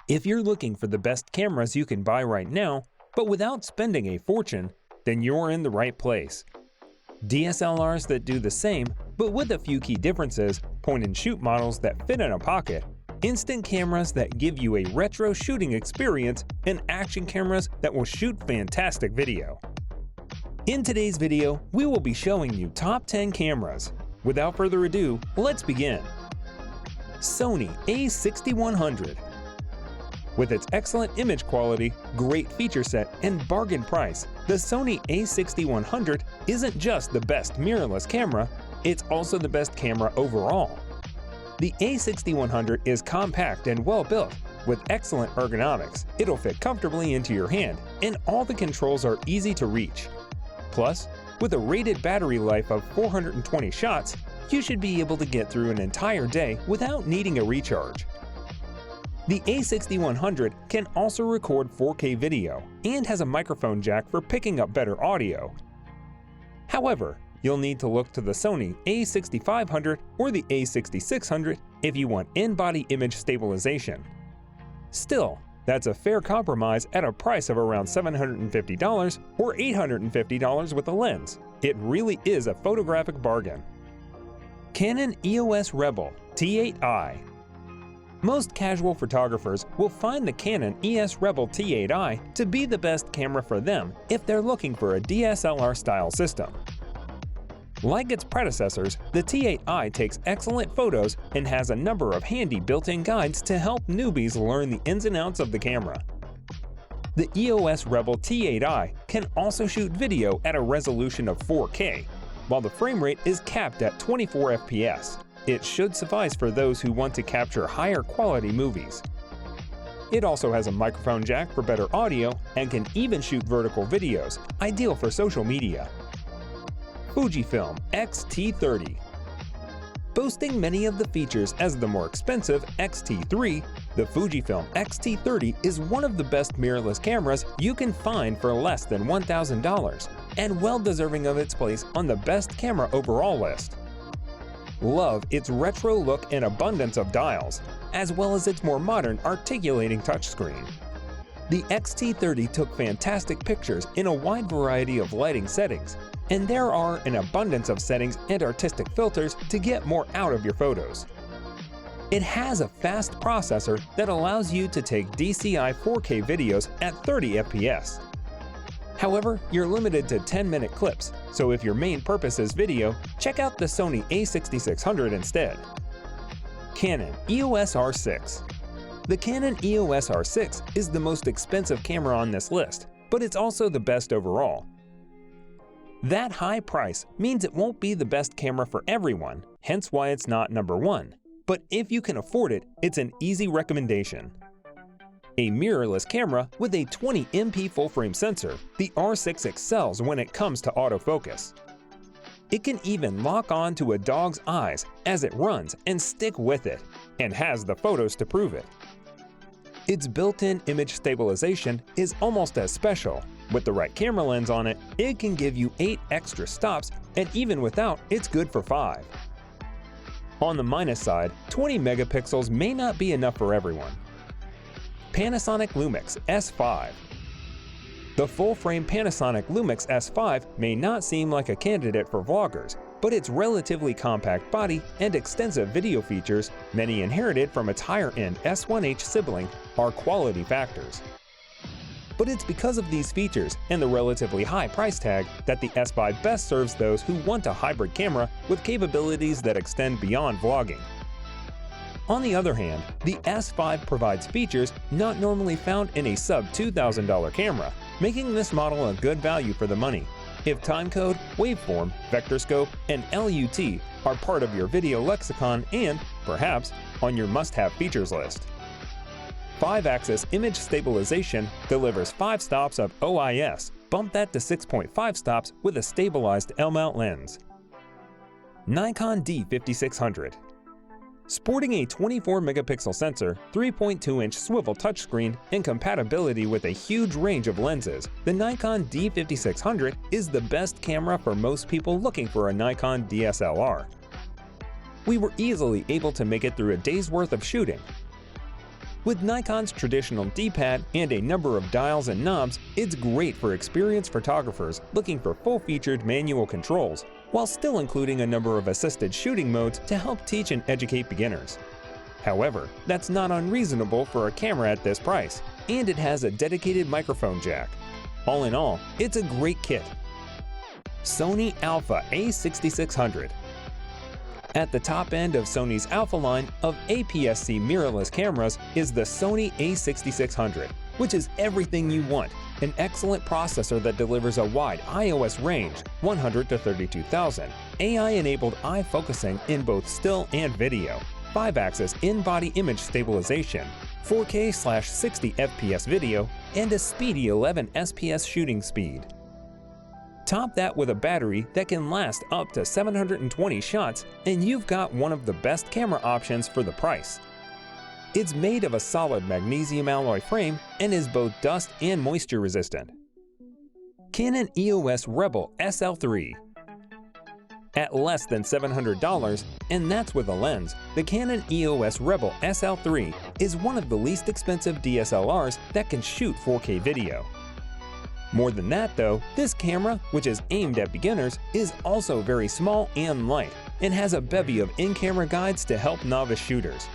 If you're looking for the best cameras you can buy right now, but without spending a fortune, then you're in the right place. DSLRs that do the same, but with a few key differences, point-and-shoot models that fit in a pocket, instant cameras that give you a retro shooting experience, and action cameras that will shoot fantastic video. In today's video, we will be showing you top 10 cameras. Without further ado, let's begin. Sony a6100. With its excellent image quality, great feature set, and bargain price, the Sony a6100 isn't just the best mirrorless camera, it's also the best camera overall. The a6100 is compact and well built. With excellent ergonomics, it'll fit comfortably into your hand, and all the controls are easy to reach. Plus, with a rated battery life of 420 shots, you should be able to get through an entire day without needing a recharge. The a6100 can also record 4K video and has a microphone jack for picking up better audio. However, you'll need to look to the Sony a6500 or the a6600 if you want in-body image stabilization. Still, that's a fair compromise at a price of around $750 or $850 with a lens. It really is a photographic bargain. Canon EOS Rebel T8i. Most casual photographers will find the Canon EOS Rebel T8i to be the best camera for them if they're looking for a DSLR-style system. Like its predecessors, the T8i takes excellent photos and has a number of handy built-in guides to help newbies learn the ins and outs of the camera. The EOS Rebel T8i can also shoot video at a resolution of 4K, while the frame rate is capped at 24 FPS. It should suffice for those who want to capture higher quality movies. It also has a microphone jack for better audio and can even shoot vertical videos, ideal for social media. Fujifilm X-T30. Boasting many of the features as the more expensive X-T3, the Fujifilm X-T30 is one of the best mirrorless cameras you can find for less than $1,000, and well deserving of its place on the best camera overall list. Love its retro look and abundance of dials, as well as its more modern articulating touchscreen. The X-T30 took fantastic pictures in a wide variety of lighting settings, and there are an abundance of settings and artistic filters to get more out of your photos. It has a fast processor that allows you to take DCI 4K videos at 30 FPS. However, you're limited to 10-minute clips, so if your main purpose is video, check out the Sony a6600 instead. Canon EOS R6. The Canon EOS R6 is the most expensive camera on this list, but it's also the best overall. That high price means it won't be the best camera for everyone, hence why it's not number one. But if you can afford it, it's an easy recommendation. A mirrorless camera with a 20MP full-frame sensor, the R6 excels when it comes to autofocus. It can even lock on to a dog's eyes as it runs and stick with it, and has the photos to prove it. Its built-in image stabilization is almost as special. With the right camera lens on it, it can give you 8 extra stops, and even without, it's good for 5. On the minus side, 20 megapixels may not be enough for everyone. Panasonic Lumix S5. The full-frame Panasonic Lumix S5 may not seem like a candidate for vloggers, but its relatively compact body and extensive video features, many inherited from its higher-end S1H sibling, are quality factors. But it's because of these features and the relatively high price tag that the S5 best serves those who want a hybrid camera with capabilities that extend beyond vlogging. On the other hand, the S5 provides features not normally found in a sub-$2,000 camera, making this model a good value for the money. If timecode, waveform, vector scope, and LUT are part of your video lexicon and, perhaps, on your must-have features list. 5-axis image stabilization delivers 5 stops of OIS, bump that to 6.5 stops with a stabilized L-mount lens. Nikon D5600. Sporting a 24-megapixel sensor, 3.2-inch swivel touchscreen, and compatibility with a huge range of lenses, the Nikon D5600 is the best camera for most people looking for a Nikon DSLR. We were easily able to make it through a day's worth of shooting. With Nikon's traditional D-pad and a number of dials and knobs, it's great for experienced photographers looking for full-featured manual controls, while still including a number of assisted shooting modes to help teach and educate beginners. However, that's not unreasonable for a camera at this price, and it has a dedicated microphone jack. All in all, it's a great kit. Sony Alpha A6600. At the top end of Sony's Alpha line of APS-C mirrorless cameras is the Sony A6600, which is everything you want. An excellent processor that delivers a wide iOS range, 100 to 32,000, AI-enabled eye focusing in both still and video, 5-axis in-body image stabilization, 4K/60 FPS video, and a speedy 11 SPS shooting speed. Top that with a battery that can last up to 720 shots, and you've got one of the best camera options for the price. It's made of a solid magnesium alloy frame and is both dust and moisture resistant. Canon EOS Rebel SL3. At less than $700, and that's with a lens, the Canon EOS Rebel SL3 is one of the least expensive DSLRs that can shoot 4K video. More than that though, this camera, which is aimed at beginners, is also very small and light, and has a bevy of in-camera guides to help novice shooters.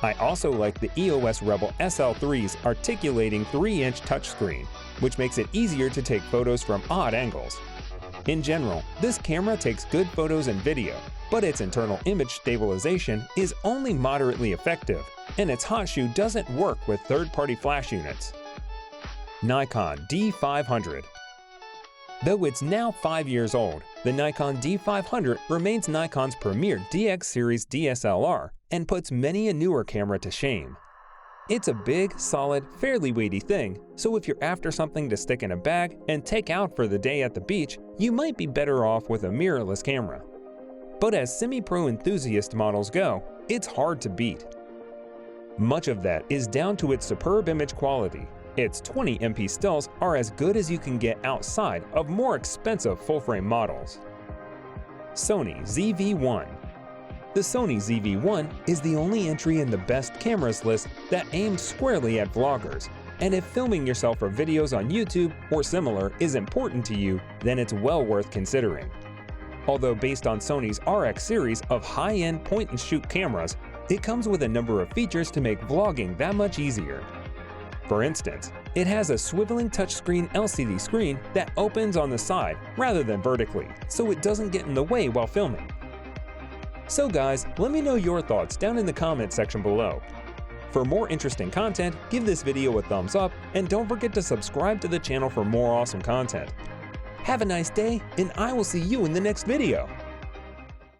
I also like the EOS Rebel SL3's articulating 3-inch touchscreen, which makes it easier to take photos from odd angles. In general, this camera takes good photos and video, but its internal image stabilization is only moderately effective, and its hot shoe doesn't work with third-party flash units. Nikon D500. Though it's now 5 years old, the Nikon D500 remains Nikon's premier DX series DSLR and puts many a newer camera to shame. It's a big, solid, fairly weighty thing, so if you're after something to stick in a bag and take out for the day at the beach, you might be better off with a mirrorless camera. But as semi-pro enthusiast models go, it's hard to beat. Much of that is down to its superb image quality. Its 20MP stills are as good as you can get outside of more expensive full-frame models. Sony ZV-1. The Sony ZV-1 is the only entry in the best cameras list that aims squarely at vloggers, and if filming yourself for videos on YouTube or similar is important to you, then it's well worth considering. Although based on Sony's RX series of high-end point-and-shoot cameras, it comes with a number of features to make vlogging that much easier. For instance, it has a swiveling touchscreen LCD screen that opens on the side rather than vertically, so it doesn't get in the way while filming. So guys, let me know your thoughts down in the comment section below. For more interesting content, give this video a thumbs up and don't forget to subscribe to the channel for more awesome content. Have a nice day, and I will see you in the next video.